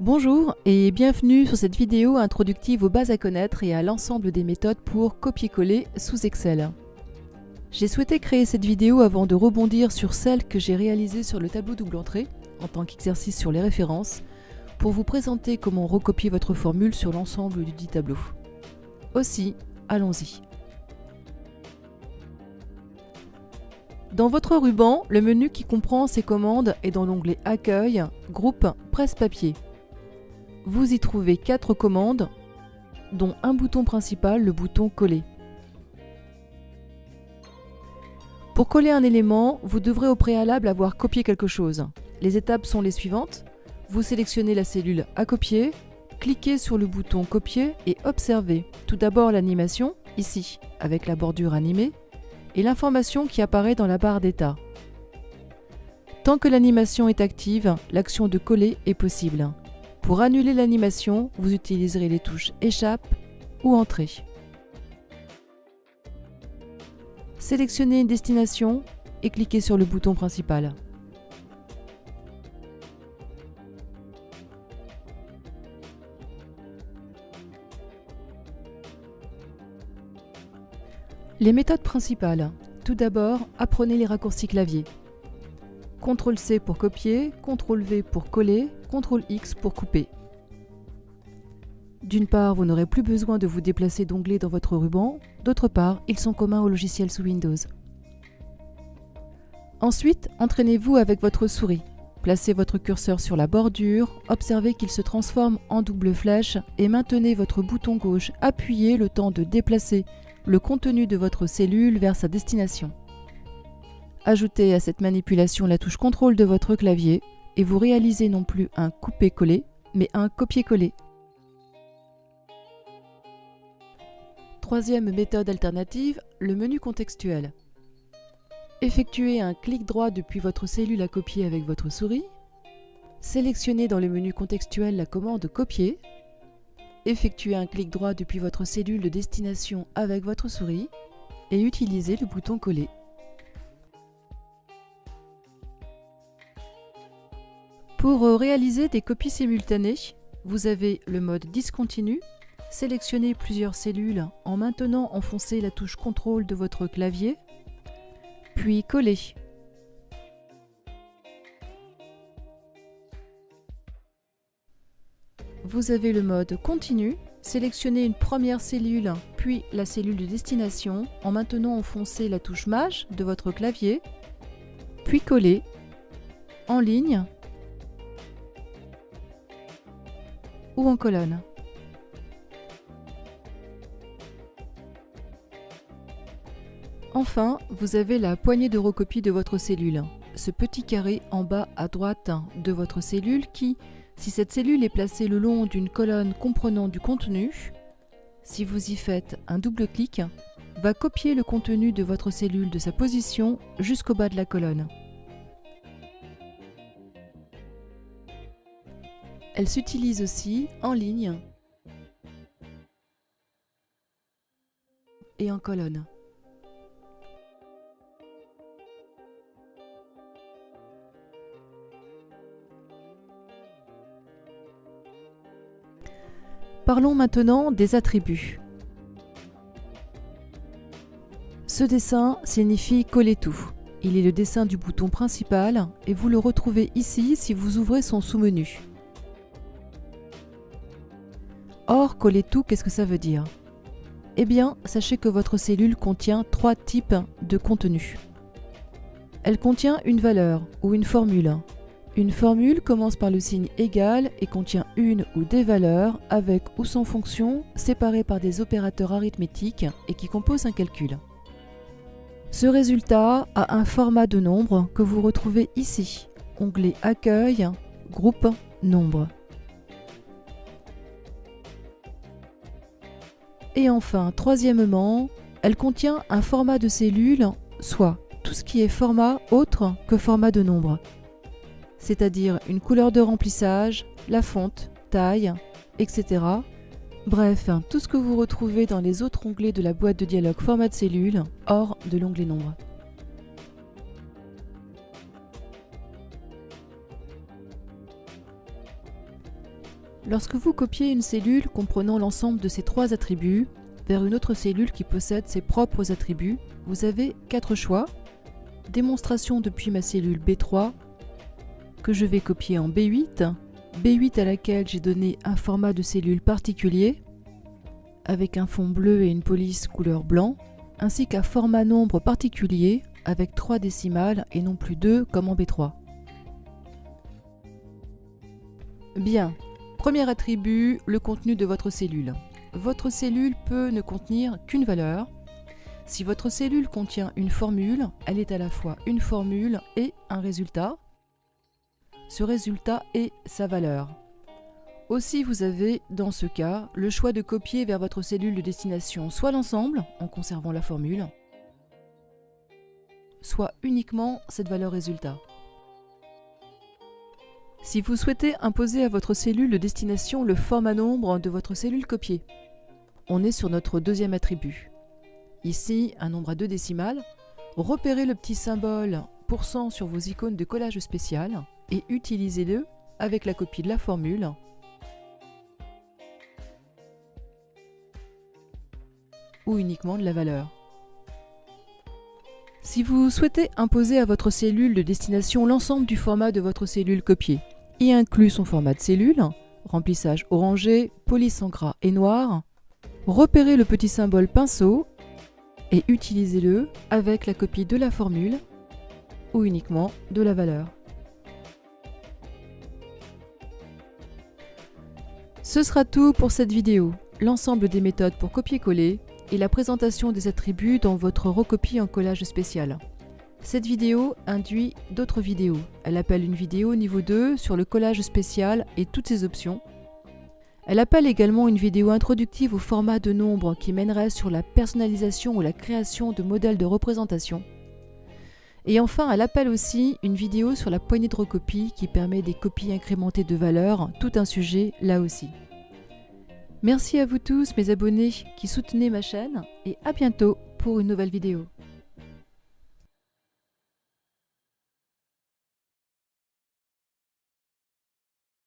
Bonjour et bienvenue sur cette vidéo introductive aux bases à connaître et à l'ensemble des méthodes pour copier-coller sous Excel. J'ai souhaité créer cette vidéo avant de rebondir sur celle que j'ai réalisée sur le tableau double entrée, en tant qu'exercice sur les références, pour vous présenter comment recopier votre formule sur l'ensemble du dit tableau. Aussi, allons-y. Dans votre ruban, le menu qui comprend ces commandes est dans l'onglet Accueil, Groupe, Presse-Papier. Vous y trouvez 4 commandes, dont un bouton principal, le bouton Coller. Pour coller un élément, vous devrez au préalable avoir copié quelque chose. Les étapes sont les suivantes. Vous sélectionnez la cellule à copier, cliquez sur le bouton Copier et observez tout d'abord l'animation, ici, avec la bordure animée, et l'information qui apparaît dans la barre d'état. Tant que l'animation est active, l'action de coller est possible. Pour annuler l'animation, vous utiliserez les touches Échappe ou Entrée. Sélectionnez une destination et cliquez sur le bouton principal. Les méthodes principales. Tout d'abord, apprenez les raccourcis clavier. CTRL-C pour copier, CTRL-V pour coller, CTRL-X pour couper. D'une part, vous n'aurez plus besoin de vous déplacer d'onglets dans votre ruban, d'autre part, ils sont communs aux logiciels sous Windows. Ensuite, entraînez-vous avec votre souris. Placez votre curseur sur la bordure, observez qu'il se transforme en double flèche et maintenez votre bouton gauche appuyé le temps de déplacer le contenu de votre cellule vers sa destination. Ajoutez à cette manipulation la touche CTRL de votre clavier et vous réalisez non plus un couper-coller, mais un copier-coller. Troisième méthode alternative, le menu contextuel. Effectuez un clic droit depuis votre cellule à copier avec votre souris. Sélectionnez dans le menu contextuel la commande Copier. Effectuez un clic droit depuis votre cellule de destination avec votre souris et utilisez le bouton Coller. Pour réaliser des copies simultanées, vous avez le mode discontinu. Sélectionnez plusieurs cellules en maintenant enfoncé la touche CTRL de votre clavier, puis Coller. Vous avez le mode continu. Sélectionnez une première cellule, puis la cellule de destination en maintenant enfoncé la touche Maj de votre clavier, puis Coller, en ligne ou en colonne. Enfin, vous avez la poignée de recopie de votre cellule, ce petit carré en bas à droite de votre cellule qui, si cette cellule est placée le long d'une colonne comprenant du contenu, si vous y faites un double clic, va copier le contenu de votre cellule de sa position jusqu'au bas de la colonne. Elle s'utilise aussi en ligne et en colonne. Parlons maintenant des attributs. Ce dessin signifie coller tout. Il est le dessin du bouton principal et vous le retrouvez ici si vous ouvrez son sous-menu. Or, coller tout, qu'est-ce que ça veut dire? Eh bien, sachez que votre cellule contient 3 types de contenu. Elle contient une valeur ou une formule. Une formule commence par le signe égal et contient une ou des valeurs avec ou sans fonction séparées par des opérateurs arithmétiques et qui composent un calcul. Ce résultat a un format de nombre que vous retrouvez ici, onglet Accueil, Groupe, Nombre. Et enfin, troisièmement, elle contient un format de cellule, soit tout ce qui est format autre que format de nombre, c'est-à-dire une couleur de remplissage, la fonte, taille, etc. Bref, tout ce que vous retrouvez dans les autres onglets de la boîte de dialogue format de cellule, hors de l'onglet nombre. Lorsque vous copiez une cellule comprenant l'ensemble de ces 3 attributs vers une autre cellule qui possède ses propres attributs, vous avez 4 choix. Démonstration depuis ma cellule B3 que je vais copier en B8, B8 à laquelle j'ai donné un format de cellule particulier avec un fond bleu et une police couleur blanc, ainsi qu'un format nombre particulier avec 3 décimales et non plus 2 comme en B3. Bien, premier attribut, le contenu de votre cellule. Votre cellule peut ne contenir qu'une valeur. Si votre cellule contient une formule, elle est à la fois une formule et un résultat. Ce résultat est sa valeur. Aussi, vous avez, dans ce cas, le choix de copier vers votre cellule de destination soit l'ensemble, en conservant la formule, soit uniquement cette valeur résultat. Si vous souhaitez imposer à votre cellule de destination le format nombre de votre cellule copiée, on est sur notre deuxième attribut. Ici, un nombre à 2 décimales. Repérez le petit symbole % sur vos icônes de collage spécial et utilisez-le avec la copie de la formule ou uniquement de la valeur. Si vous souhaitez imposer à votre cellule de destination l'ensemble du format de votre cellule copiée, y inclut son format de cellule, remplissage orangé, police en gras et noir, repérez le petit symbole pinceau et utilisez-le avec la copie de la formule ou uniquement de la valeur. Ce sera tout pour cette vidéo. L'ensemble des méthodes pour copier-coller et la présentation des attributs dans votre recopie en collage spécial. Cette vidéo induit d'autres vidéos. Elle appelle une vidéo niveau 2 sur le collage spécial et toutes ses options. Elle appelle également une vidéo introductive au format de nombre qui mènerait sur la personnalisation ou la création de modèles de représentation. Et enfin, elle appelle aussi une vidéo sur la poignée de recopie qui permet des copies incrémentées de valeurs, tout un sujet là aussi. Merci à vous tous mes abonnés qui soutenez ma chaîne et à bientôt pour une nouvelle vidéo.